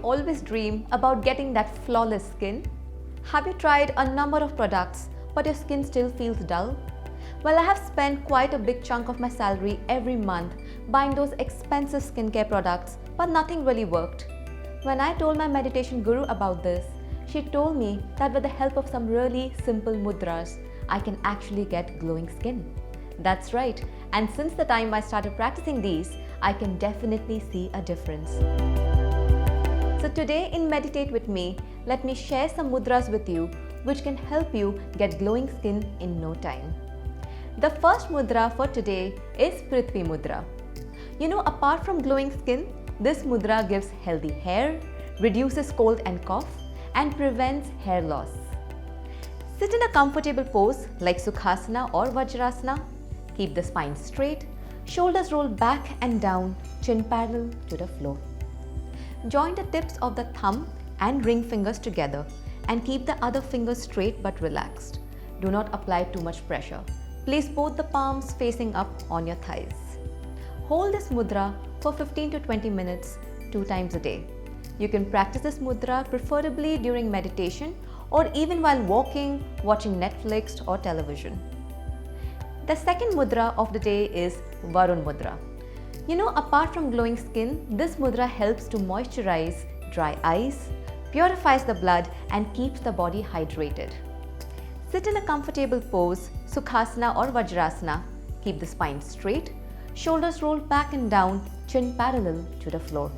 always dream about getting that flawless skin? Have you tried a number of products but your skin still feels dull? Well, I have spent quite a big chunk of my salary every month buying those expensive skincare products, but nothing really worked. When I told my meditation guru about this, she told me that with the help of some really simple mudras, I can actually get glowing skin. That's right, and since the time I started practicing these, I can definitely see a difference. So today in Meditate with Me, let me share some mudras with you which can help you get glowing skin in no time. The first mudra for today is Prithvi Mudra. Apart from glowing skin, this mudra gives healthy hair, reduces cold and cough, and prevents hair loss. Sit in a comfortable pose like Sukhasana or Vajrasana. Keep the spine straight, shoulders roll back and down, chin parallel to the floor. Join the tips of the thumb and ring fingers together and keep the other fingers straight but relaxed. Do not apply too much pressure. Place both the palms facing up on your thighs. Hold this mudra for 15 to 20 minutes, 2 times a day. You can practice this mudra preferably during meditation or even while walking, watching Netflix or television. The second mudra of the day is Varun Mudra. Apart from glowing skin, this mudra helps to moisturize dry eyes, purifies the blood, and keeps the body hydrated. Sit in a comfortable pose, Sukhasana or Vajrasana. Keep the spine straight, shoulders rolled back and down, chin parallel to the floor.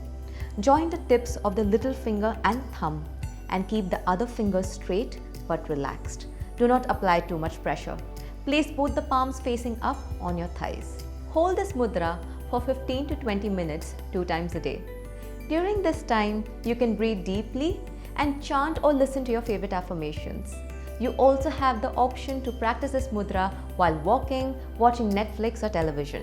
Join the tips of the little finger and thumb and keep the other fingers straight but relaxed. Do not apply too much pressure. Place both the palms facing up on your thighs. Hold this mudra for 15 to 20 minutes, 2 times a day. During this time, you can breathe deeply and chant or listen to your favorite affirmations. You also have the option to practice this mudra while walking, watching Netflix or television.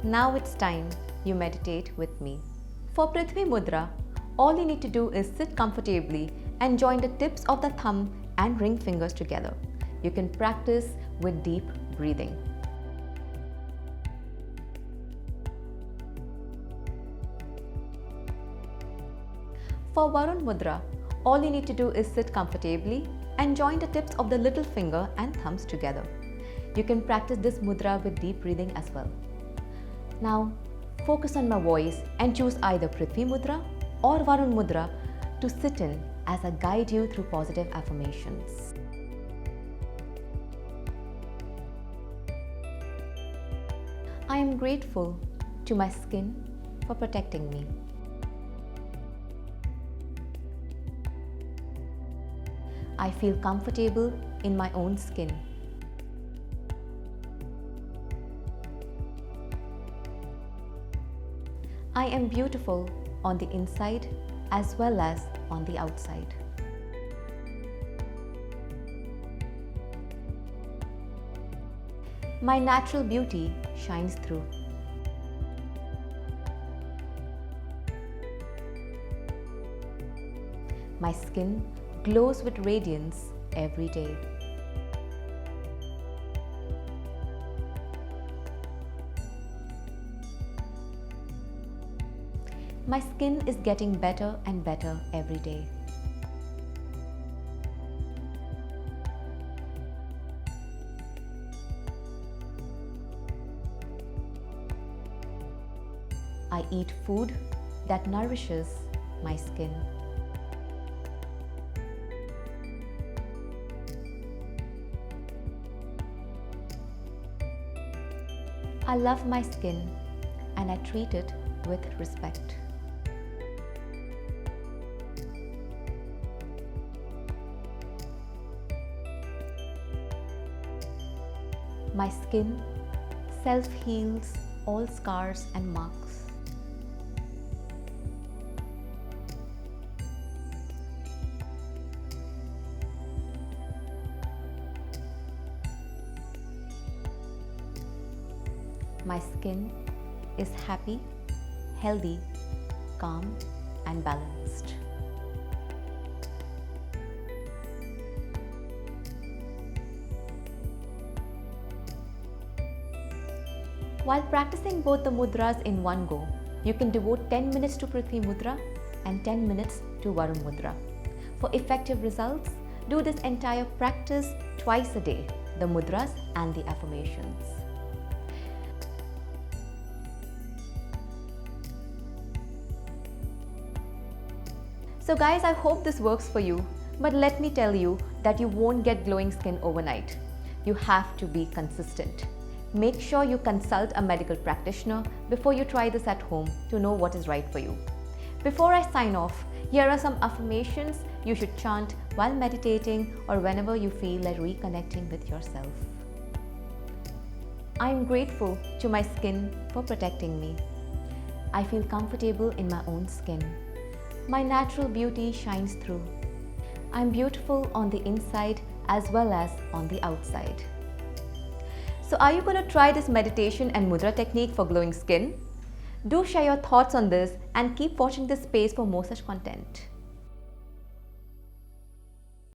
Now it's time you meditate with me. For Prithvi Mudra, all you need to do is sit comfortably and join the tips of the thumb and ring fingers together. You can practice with deep breathing. For Varun Mudra, all you need to do is sit comfortably and join the tips of the little finger and thumbs together. You can practice this mudra with deep breathing as well. Now, focus on my voice and choose either Prithvi Mudra or Varun Mudra to sit in as I guide you through positive affirmations. I am grateful to my skin for protecting me. I feel comfortable in my own skin. I am beautiful on the inside as well as on the outside. My natural beauty shines through. My skin glows with radiance every day. My skin is getting better and better every day. I eat food that nourishes my skin. I love my skin and I treat it with respect. My skin self-heals all scars and marks. My skin is happy, healthy, calm, and balanced. While practicing both the mudras in one go, you can devote 10 minutes to Prithvi Mudra and 10 minutes to Varun Mudra. For effective results, do this entire practice twice a day, the mudras and the affirmations. So guys, I hope this works for you, but let me tell you that you won't get glowing skin overnight. You have to be consistent. Make sure you consult a medical practitioner before you try this at home to know what is right for you. Before I sign off, here are some affirmations you should chant while meditating or whenever you feel like reconnecting with yourself. I am grateful to my skin for protecting me. I feel comfortable in my own skin. My natural beauty shines through. I am beautiful on the inside as well as on the outside. So are you going to try this meditation and mudra technique for glowing skin? Do share your thoughts on this and keep watching this space for more such content.